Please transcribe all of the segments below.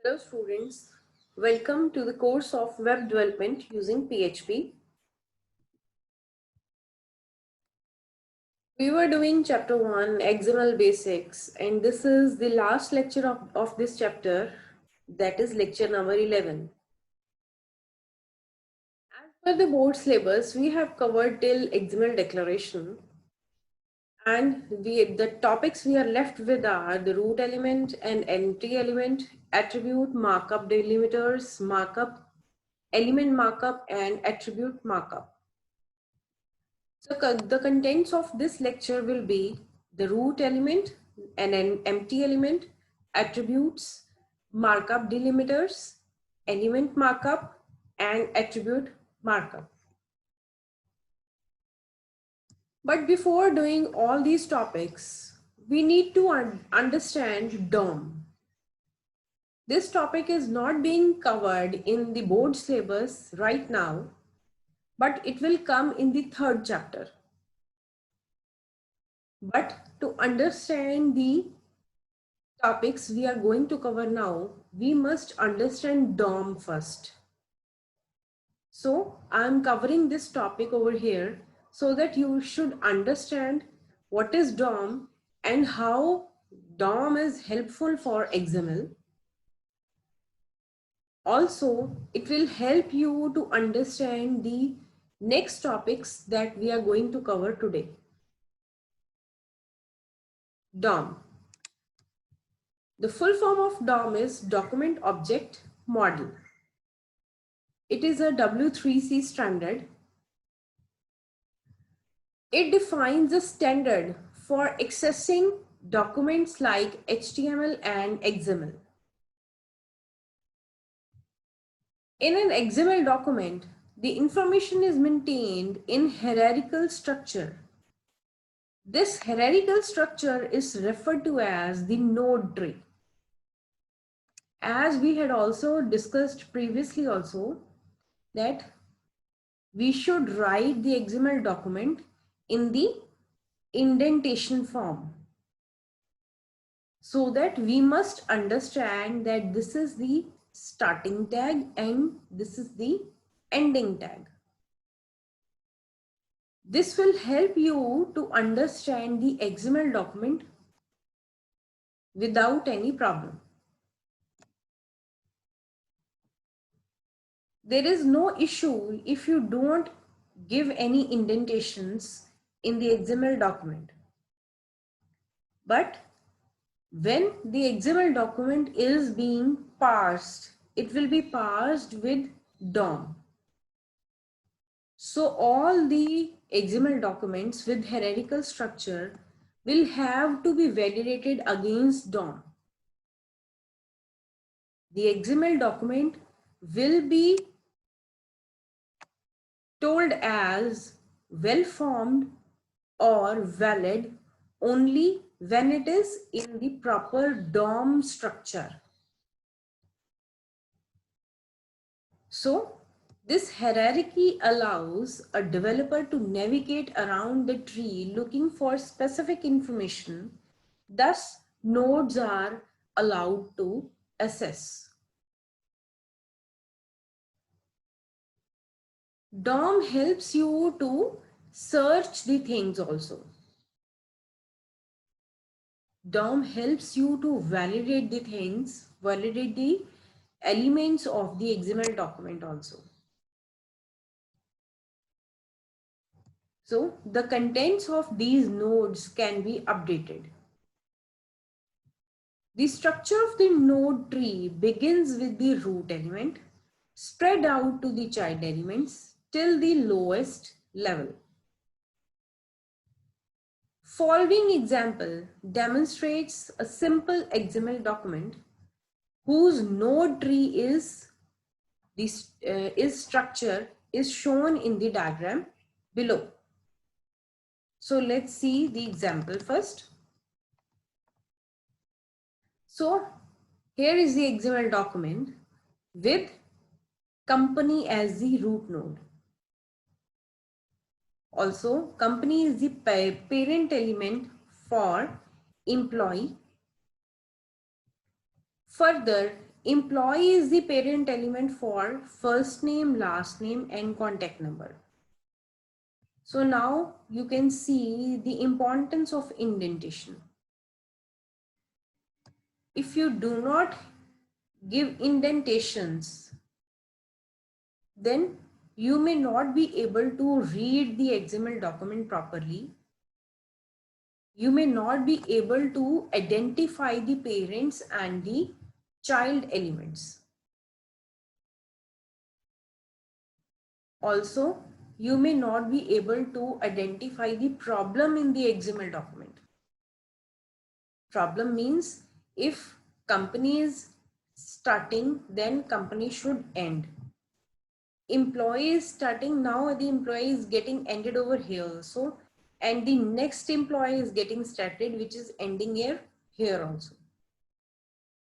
Hello students, welcome to the course of web development using PHP. We were doing chapter 1 XML basics and this is the last lecture of this chapter, that is lecture number 11. As per the board syllabus, we have covered till XML declaration and the topics we are left with are the root element and entry element, attribute, markup, delimiters, markup, element markup and attribute markup. So the contents of this lecture will be the root element and an empty element, attributes, markup delimiters, element markup, and attribute markup. But before doing all these topics, we need to understand DOM. This topic is not being covered in the board syllabus right now, but it will come in the third chapter. But to understand the topics we are going to cover now, we must understand DOM first. So I am covering this topic over here so that you should understand what is DOM and how DOM is helpful for XML. Also, it will help you to understand the next topics that we are going to cover today. DOM. The full form of DOM is Document Object Model. It is a W3C standard. It defines a standard for accessing documents like HTML and XML. In an XML document, the information is maintained in hierarchical structure. This hierarchical structure is referred to as the node tree. As we had also discussed previously also, that we should write the XML document in the indentation form, so that we must understand that this is the starting tag and this is the ending tag. This will help you to understand the XML document without any problem. There is no issue if you don't give any indentations in the XML document. But when the XML document is being parsed, it will be parsed with DOM. So all the XML documents with hierarchical structure will have to be validated against DOM. The XML document will be told as well-formed or valid only when it is in the proper DOM structure. So this hierarchy allows a developer to navigate around the tree looking for specific information. Thus, nodes are allowed to access. DOM helps you to search the things also. DOM helps you to validate the things, validate the elements of the XML document also. So the contents of these nodes can be updated. The structure of the node tree begins with the root element, spread out to the child elements till the lowest level. Following example demonstrates a simple XML document whose node tree is structure is shown in the diagram below. So let's see the example first. So here is the XML document with company as the root node. Also, company is the parent element for employee. Further, employee is the parent element for first name, last name, and contact number. So now you can see the importance of indentation. If you do not give indentations, then you may not be able to read the XML document properly. You may not be able to identify the parents and the child elements. Also, you may not be able to identify the problem in the XML document. Problem means if company is starting, then company should end. Employee is starting, now the employee is getting ended over here. So, and the next employee is getting started, which is ending here also.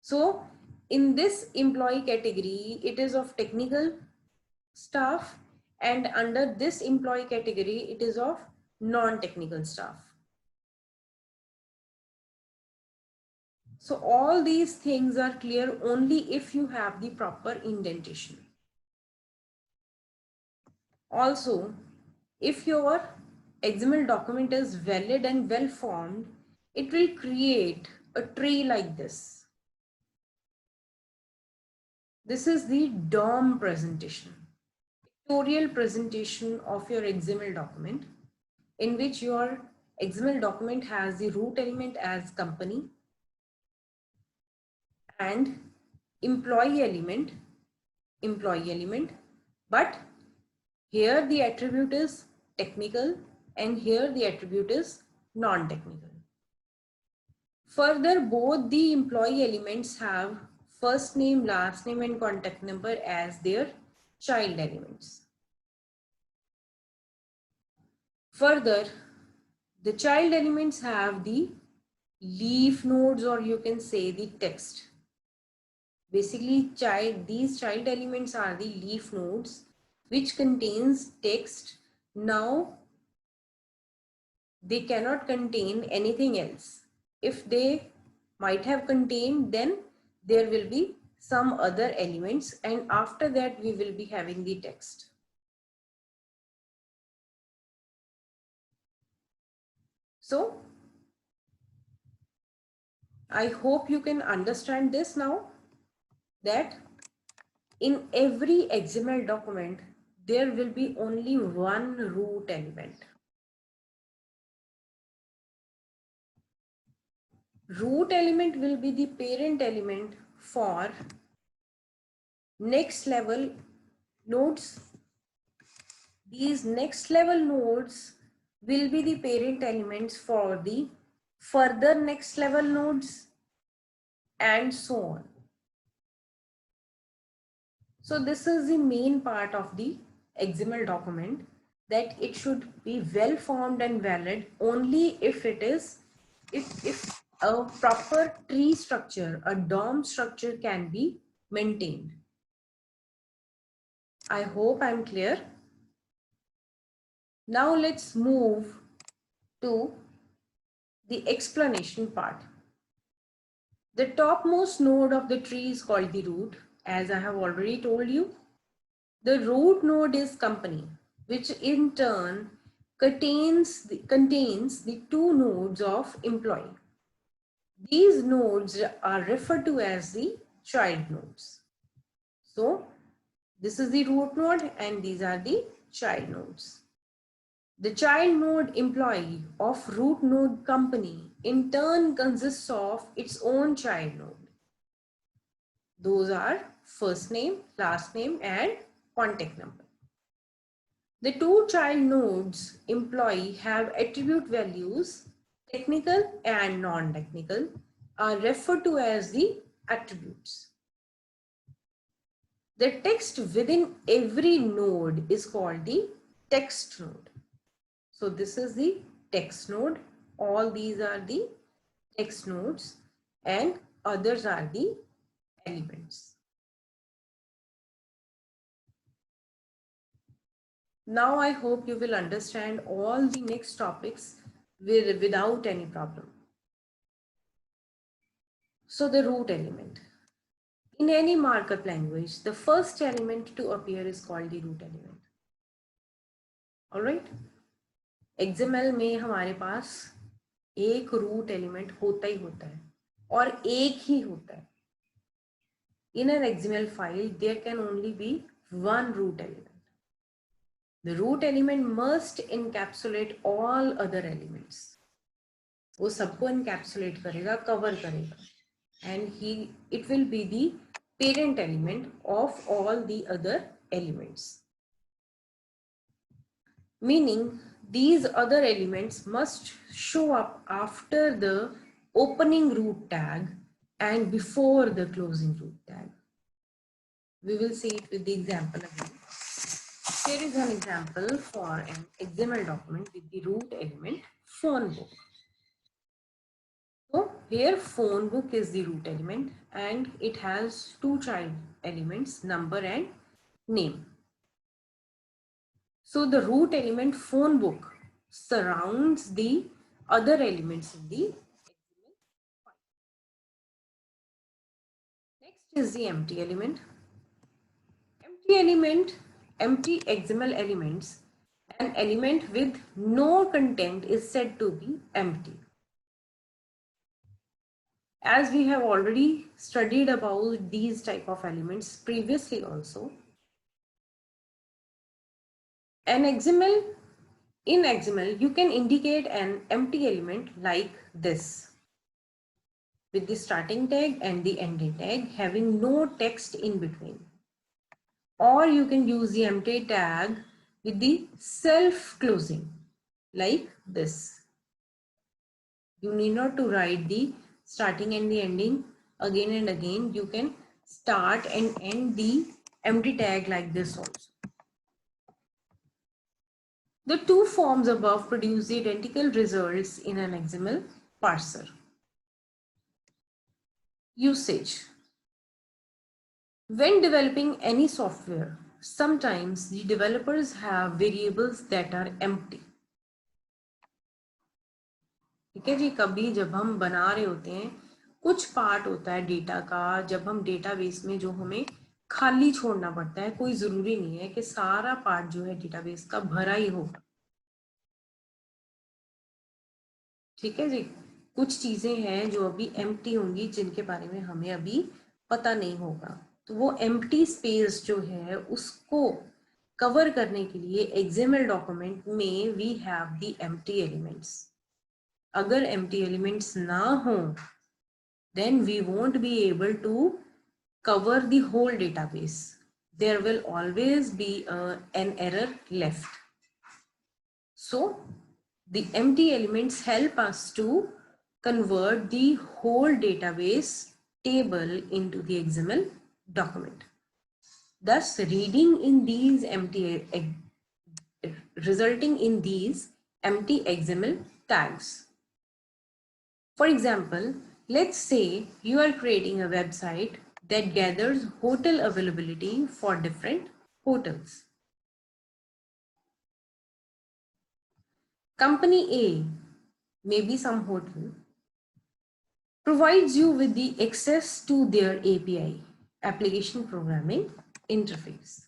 So, in this employee category, it is of technical staff, and under this employee category, it is of non-technical staff. So all these things are clear only if you have the proper indentation. Also, if your XML document is valid and well formed, it will create a tree like this. This is the DOM presentation, pictorial presentation of your XML document, in which your XML document has the root element as company and employee element, but here the attribute is technical and here the attribute is non-technical. Further, both the employee elements have first name, last name, and contact number as their child elements. Further, the child elements have the leaf nodes, or you can say the text. Basically, these child elements are the leaf nodes which contains text. Now, they cannot contain anything else. If they might have contained, then there will be some other elements, and after that we will be having the text. So I hope you can understand this now, that in every XML document there will be only one root element. Root element will be the parent element for next level nodes. These next level nodes will be the parent elements for the further next level nodes, and so on. So this is the main part of the XML document, that it should be well formed and valid only if it is, if a proper tree structure, a DOM structure can be maintained. I hope I'm clear. Now let's move to the explanation part. The topmost node of the tree is called the root, as I have already told you. The root node is company, which in turn contains the two nodes of employee. These nodes are referred to as the child nodes. So this is the root node and these are the child nodes. The child node employee of root node company in turn consists of its own child node. Those are first name, last name, and contact number. The two child nodes employee have attribute values, technical and non-technical, are referred to as the attributes. The text within every node is called the text node. So this is the text node. All these are the text nodes and others are the elements. Now I hope you will understand all the next topics without any problem. So the root element. In any markup language, the first element to appear is called the root element. All right. XML में हमारे पास एक root element होता ही होता है और एक ही होता है. In an XML file, there can only be one root element. The root element must encapsulate all other elements. वो सबको encapsulate करेगा, cover करेगा, and it will be the parent element of all the other elements. Meaning these other elements must show up after the opening root tag and before the closing root tag. We will see it with the example again. Here is an example for an XML document with the root element phone book. So here phone book is the root element and it has two child elements, number and name. So the root element phone book surrounds the other elements in the XML file. Next is the empty element. Empty XML elements, an element with no content is said to be empty. As we have already studied about these type of elements previously also, in XML, you can indicate an empty element like this, with the starting tag and the ending tag having no text in between. Or you can use the empty tag with the self-closing like this. You need not to write the starting and the ending again and again. You can start and end the empty tag like this also. The two forms above produce the identical results in an XML parser. Usage. When developing any software, sometimes the developers have variables that are empty. ठीक है जी, कभी जब हम बना रहे होते हैं कुछ पार्ट होता है डेटा का, जब हम डेटाबेस में जो हमें खाली छोड़ना पड़ता है, कोई जरूरी नहीं है कि सारा पार्ट जो है डेटाबेस का भरा ही होगा. ठीक है जी, कुछ चीजें हैं जो अभी एम्प्टी होंगी जिनके बारे में हमें अभी पता नहीं होगा. तो वो एम्प्टी स्पेस जो है उसको कवर करने के लिए एक्सएमएल डॉक्यूमेंट में we have the empty elements. अगर एम्प्टी एलिमेंट्स ना हो then we won't be able to cover the whole database. There will always be an error left. So the empty elements help us to convert the whole database table into the XML document. Thus, resulting in these empty XML tags. For example, let's say you are creating a website that gathers hotel availability for different hotels. Company A, maybe some hotel, provides you with the access to their API, application programming interface.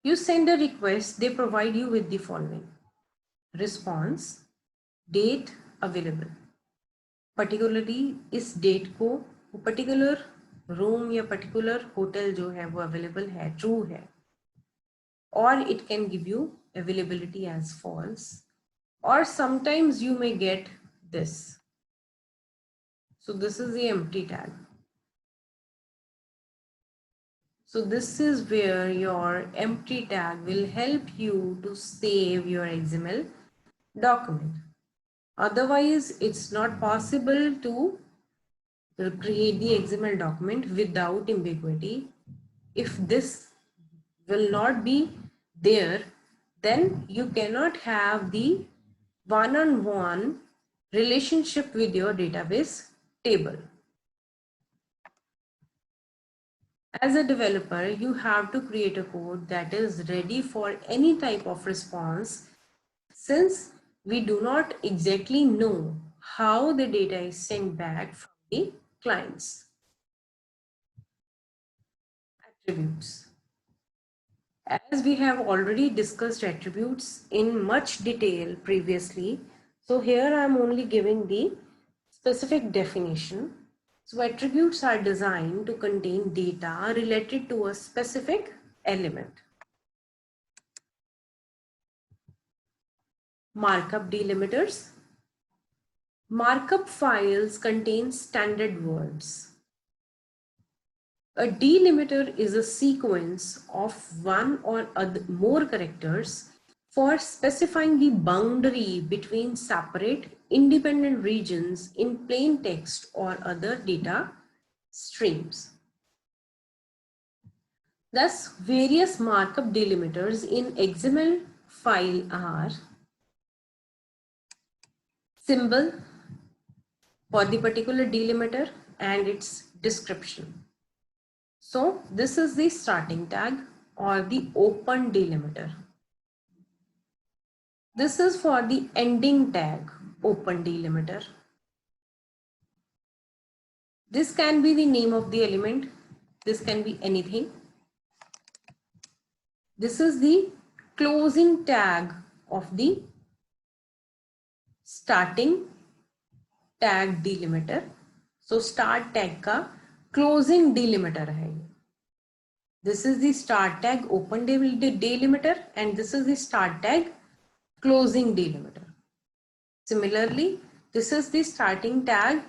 You send a request, they provide you with the following: response, date available. Particularly इस date को वो particular room या particular hotel जो है वो available है, true है. और it can give you availability as false, और sometimes you may get this. So this is the empty tag. So this is where your empty tag will help you to save your XML document. Otherwise, it's not possible to create the XML document without ambiguity. If this will not be there, then you cannot have the one-on-one relationship with your database table. As a developer, you have to create a code that is ready for any type of response, since we do not exactly know how the data is sent back from the clients. attributes. As we have already discussed attributes in much detail previously, so here I am only giving the specific definition. So attributes are designed to contain data related to a specific element. Markup delimiters. Markup files contain standard words. A delimiter is a sequence of one or more characters for specifying the boundary between separate independent regions in plain text or other data streams. Thus, various markup delimiters in XML file are symbol for the particular delimiter and its description. So this is the starting tag or the open delimiter. This is for the ending tag, open delimiter. This can be the name of the element. This can be anything. This is the closing tag of the starting tag delimiter. So start tag का closing delimiter है. This is the start tag open delimiter and this is the start tag closing delimiter. Similarly, this is the starting tag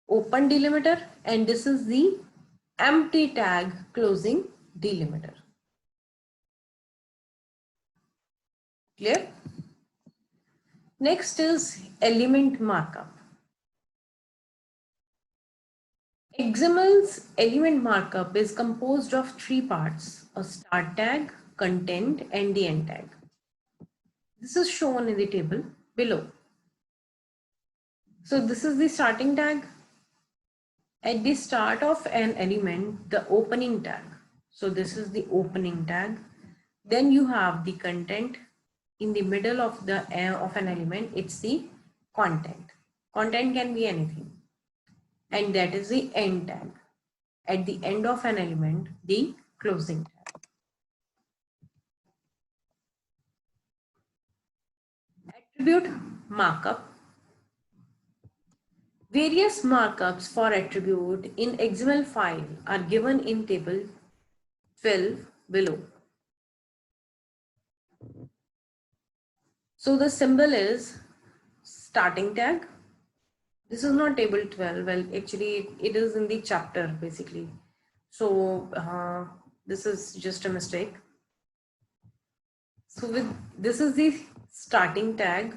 open delimiter and this is the empty tag closing delimiter. Clear? Next is element markup. XML's element markup is composed of three parts: a start tag, content, and the end tag. This is shown in the table below. So this is the starting tag. At the start of an element, the opening tag. So this is the opening tag. Then you have the content. In the middle of an element, it's the content. Content can be anything. And that is the end tag. At the end of an element, the closing tag. Attribute markup. Various markups for attribute in XML file are given in table 12 below. So the symbol is starting tag. This is not table 12. Well, actually it is in the chapter basically. So this is just a mistake. So this is the starting tag,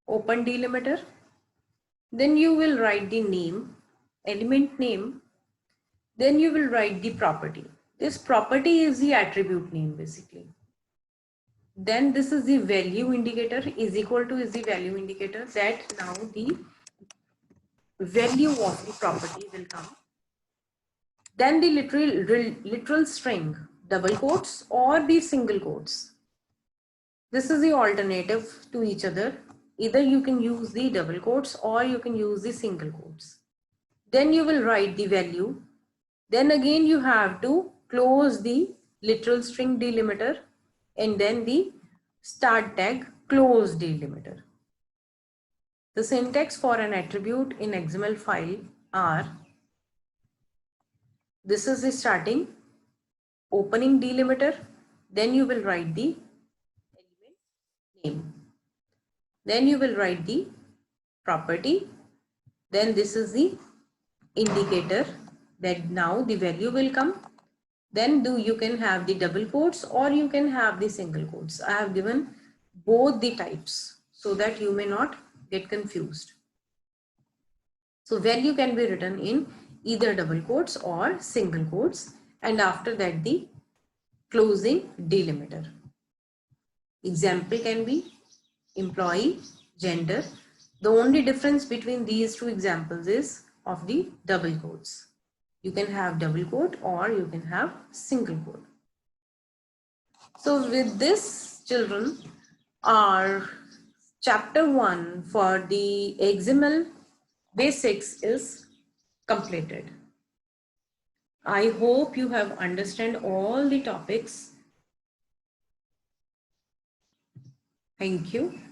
open delimiter. Then you will write the name, element name. Then you will write the property. This property is the attribute name basically. Then this is the value indicator, is equal to is the value indicator, that now the value of the property will come. Then the literal string, double quotes or the single quotes. This is the alternative to each other. Either you can use the double quotes or you can use the single quotes. Then you will write the value. Then again you have to close the literal string delimiter and then the start tag close delimiter. The syntax for an attribute in XML file are: this is the starting, opening delimiter, then you will write the element name, then you will write the property, then this is the indicator that now the value will come. Then you can have the double quotes or you can have the single quotes. I have given both the types so that you may not get confused. So value can be written in either double quotes or single quotes, and after that the closing delimiter. Example can be employee, gender. The only difference between these two examples is of the double quotes. You can have double quote or you can have single quote. So with this, children, our chapter 1 for the XML basics is completed. I hope you have understand all the topics. Thank you.